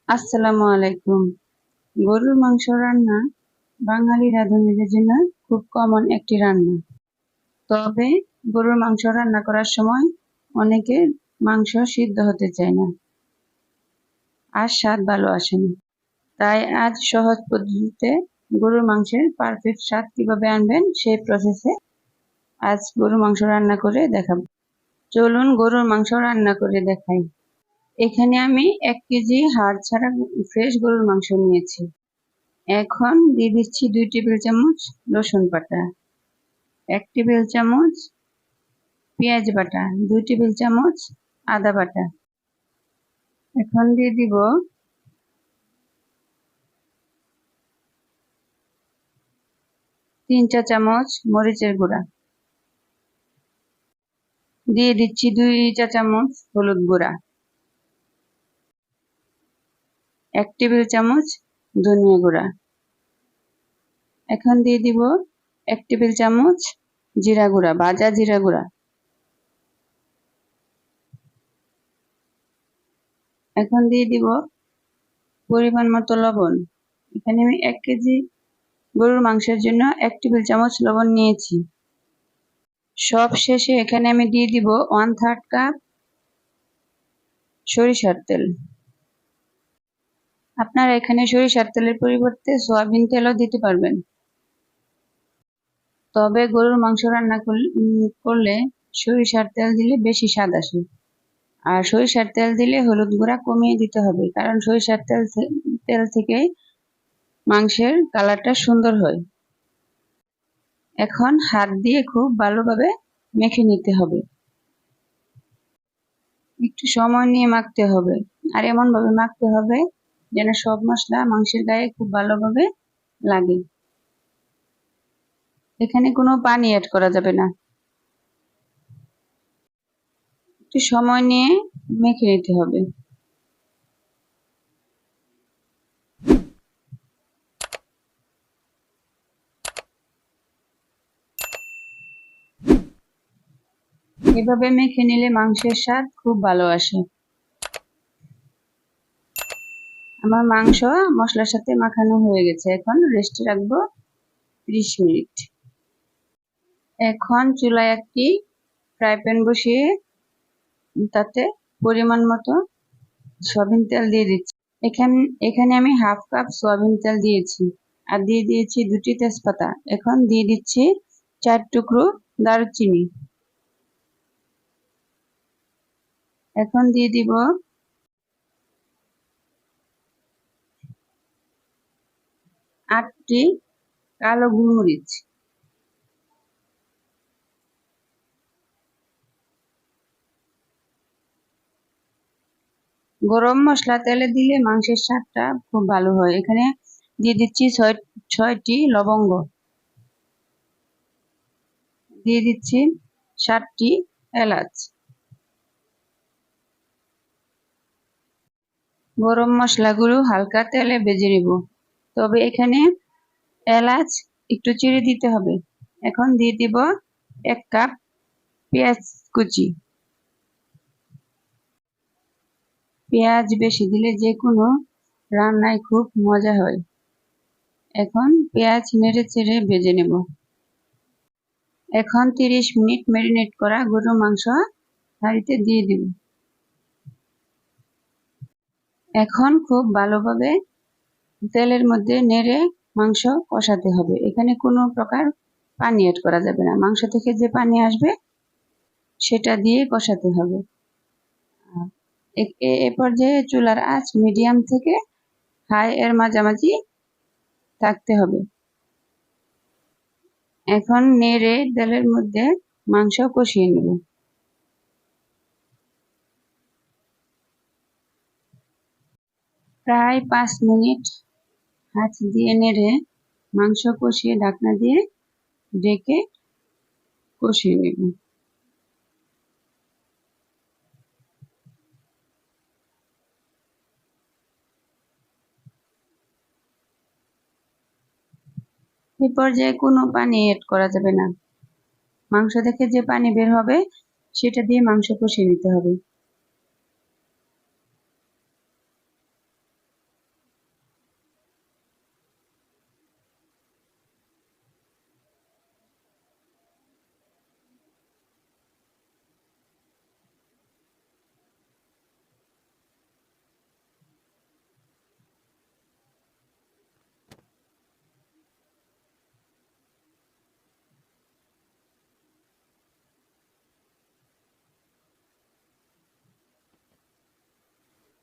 আসসালামু আলাইকুম। গরুর মাংস রান্না বাঙালি রাঁধুনিদের জন্য খুব কমন একটি রান্না। তবে গরুর মাংস রান্না করার সময় অনেকে মাংস সিদ্ধ হতে চায় না আর স্বাদ ভালো আসে না। তাই আজ সহজ পদ্ধতিতে গরুর মাংসের পারফেক্ট স্বাদ কিভাবে আনবেন সেই প্রসেসে আজ গরুর মাংস রান্না করে দেখাবো। চলুন গরুর মাংস রান্না করে দেখাই। এখানে আমি 1 কেজি হাড় ছাড়া ফ্রেশ গরুর মাংস নিয়েছি। এখন দিয়ে দিচ্ছি 2 টেবিল চামচ রসুন বাটা, 1 টেবিল চামচ পেঁয়াজ বাটা, 2 টেবিল চামচ আদা বাটা। এখন দিয়ে দিব 3 চা চামচ মরিচের গুঁড়া, দিয়ে দিচ্ছি 2 চা চামচ হলুদ গুঁড়া, 1 টেবিল চামচ ধনিয়া গুঁড়া। এখন দিয়ে দিব 1 টেবিল চামচ জিরা গুঁড়া, ভাজা জিরা গুঁড়া। এখন দিয়ে দিব পরিমাণ মতো লবণ। এখানে আমি 1 কেজি গরুর মাংসের জন্য 1 টেবিল চামচ লবণ নিয়েছি। সব শেষে এখানে আমি দিয়ে দিব 1/3 কাপ সরিষার তেল। আপনারা এখানে সরিষার তেলের পরিবর্তে সয়াবিন তেলও দিতে পারবেন। তবে গরুর মাংস রান্না করলে সরিষার তেল দিলে বেশি স্বাদ আসে। আর সরিষার তেল দিলে হলুদ গুঁড়া কমিয়ে দিতে হবে, কারণ সরিষার তেল থেকে মাংসের কালারটা সুন্দর হয়। এখন হাত দিয়ে খুব ভালোভাবে মেখে নিতে হবে। একটু সময় নিয়ে মাখতে হবে, আর এমন ভাবে মাখতে হবে যেন সব মশলা মাংসের গায়ে খুব ভালোভাবে লাগে। এখানে কোনো পানি অ্যাড করা যাবে না। একটু সময় নিয়ে মেখে নিতে হবে। এভাবে মেখে নিলে মাংসের স্বাদ খুব ভালো আসে। আমার মাংস মশলার সাথে মাখানো হয়ে গেছে। এখন রেস্টে রাখবো 30 মিনিট। এখন চুলায় একটি ফ্রাই প্যান বসিয়ে তাতে পরিমাণ মতো সয়াবিন তেল দিয়ে দিচ্ছি। এখানে আমি 1/2 কাপ সয়াবিন তেল দিয়েছি, আর দিয়ে দিয়েছি 2টি তেজপাতা। এখন দিয়ে দিচ্ছি 4 টুকরো দারুচিনি। এখন দিয়ে দিব 8টি কালো গোলমরিচ। গরম মশলা তেলে দিলে মাংসের স্বাদটা খুব ভালো হয়। এখানে দিয়ে দিচ্ছি 6টি লবঙ্গ, দিয়ে দিচ্ছি 7টি এলাচ। গরম মশলাগুলো হালকা তেলে ভেজে নেব, তবে এখানে এলাচ একটু চিড়ে দিতে হবে। এখন দিয়ে দিব 1 কাপ পেঁয়াজ কুচি। পেঁয়াজ বেশি দিলে যে কোনো রান্নায় খুব মজা হয়। এখন পেঁয়াজ নেড়ে চেড়ে ভেজে নেব। এখন 30 মিনিট ম্যারিনেট করা গরুর মাংস হাঁড়িতে দিয়ে দিব। এখন খুব ভালোভাবে তেলের মধ্যে নেড়ে মাংস কষাতে হবে। এখানে কোনো প্রকার পানি অ্যাড করা যাবে না। মাংস থেকে যে পানি আসবে সেটা দিয়ে কষাতে হবে। এ পর্যায়ে চুলার আঁচ মিডিয়াম থেকে হাই এর মাঝামাঝি থাকতে হবে। এখন নেড়ে তেলের মধ্যে মাংস কষিয়ে নেব। প্রায় 5 মিনিট হাত দিয়ে নেড়ে মাংস কষিয়ে ঢাকনা দিয়ে ঢেকে কষিয়ে নেব। এ পর্যায়ে কোনো পানি অ্যাড করা যাবে না। মাংস থেকে যে পানি বের হবে সেটা দিয়ে মাংস কষিয়ে নিতে হবে।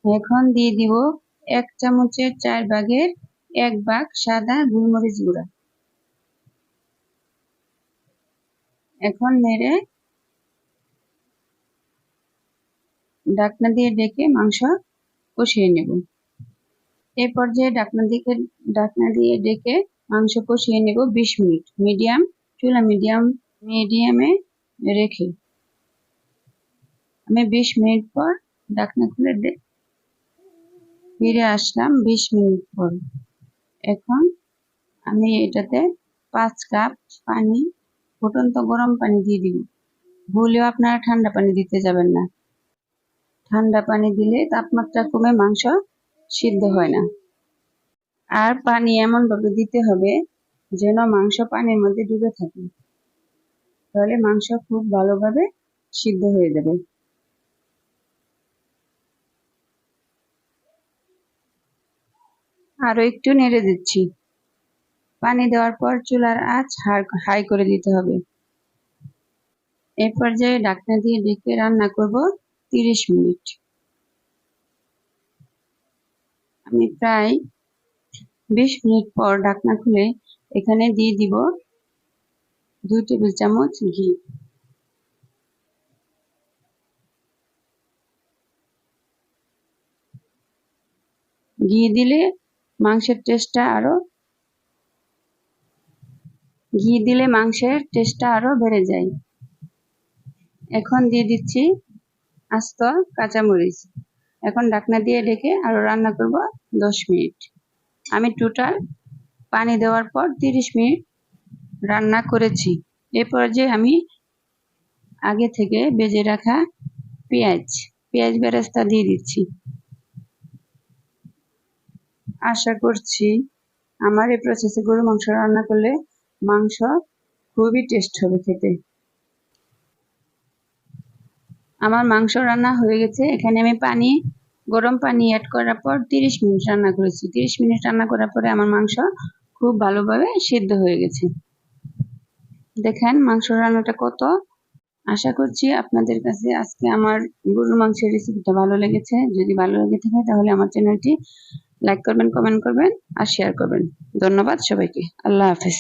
এখন দিয়ে দিব 1 চামচের 4 ভাগের 1 ভাগ সাদা গোলমরিচ গুঁড়া। এখন নেড়ে ঢাকনা দিয়ে ঢেকে মাংস কষিয়ে নেব। এই পর্যায়ে ঢাকনা দিয়ে ঢেকে মাংস কষিয়ে নেব 20 মিনিট মিডিয়ামে রেখে। আমি 20 মিনিট পর ঢাকনা খুলে ফিরে আসলাম 20 মিনিট পর। এখন আমি এটাতে 5 কাপ পানি, ফুটন্ত গরম পানি দিয়ে দিব। ভুলেও আপনারা ঠান্ডা পানি দিতে যাবেন না, ঠান্ডা পানি দিলে তাপমাত্রা কমে মাংস সিদ্ধ হয় না। আর পানি এমন ভাবে দিতে হবে যেন মাংস পানির মধ্যে ডুবে থাকে, তাহলে মাংস খুব ভালোভাবে সিদ্ধ হয়ে যাবে। আরো একটু নেড়ে দিচ্ছি। পানি দেওয়ার পর চুলার আঁচ হাই করে দিতে হবে। এই পর্যায়ে ঢাকনা দিয়ে ঢেকে রান্না করব 30 মিনিট। আমি প্রায় 20 মিনিট পর ঢাকনা খুলে এখানে দিয়ে দিব 2 টেবিল চামচ ঘি। ঘি দিলে মাংসের টেস্টটা আরো বেড়ে যায়। এখন দিয়ে দিচ্ছি আস্ত কাঁচামরিচ। এখন ঢাকনা দিয়ে ঢেকে আরো রান্না করব 10 মিনিট। আমি টোটাল পানি দেওয়ার পর 30 মিনিট রান্না করেছি। এই পর্যায়ে আমি আগে থেকে ভেজে রাখা পেঁয়াজ বেরেস্তা দিয়ে দিচ্ছি। আশা করছি আমার এই প্রসেসে গরু মাংস রান্না করলে মাংস খুবই টেস্ট হবে খেতে। আমার মাংস রান্না হয়ে গেছে। এখানে আমি গরম পানি অ্যাড করার পর 30 মিনিট রান্না করেছি। 30 মিনিট রান্না করার পরে আমার মাংস খুব ভালোভাবে সিদ্ধ হয়ে গেছে। দেখেন মাংস রান্নাটা কত। আশা করছি আপনাদের কাছে আজকে আমার গরুর মাংসের রেসিপিটা ভালো লেগেছে। যদি ভালো লেগে থাকে তাহলে আমার চ্যানেলটি লাইক করবেন, কমেন্ট করবেন আর শেয়ার করবেন। ধন্যবাদ সবাইকে। আল্লাহ হাফেজ।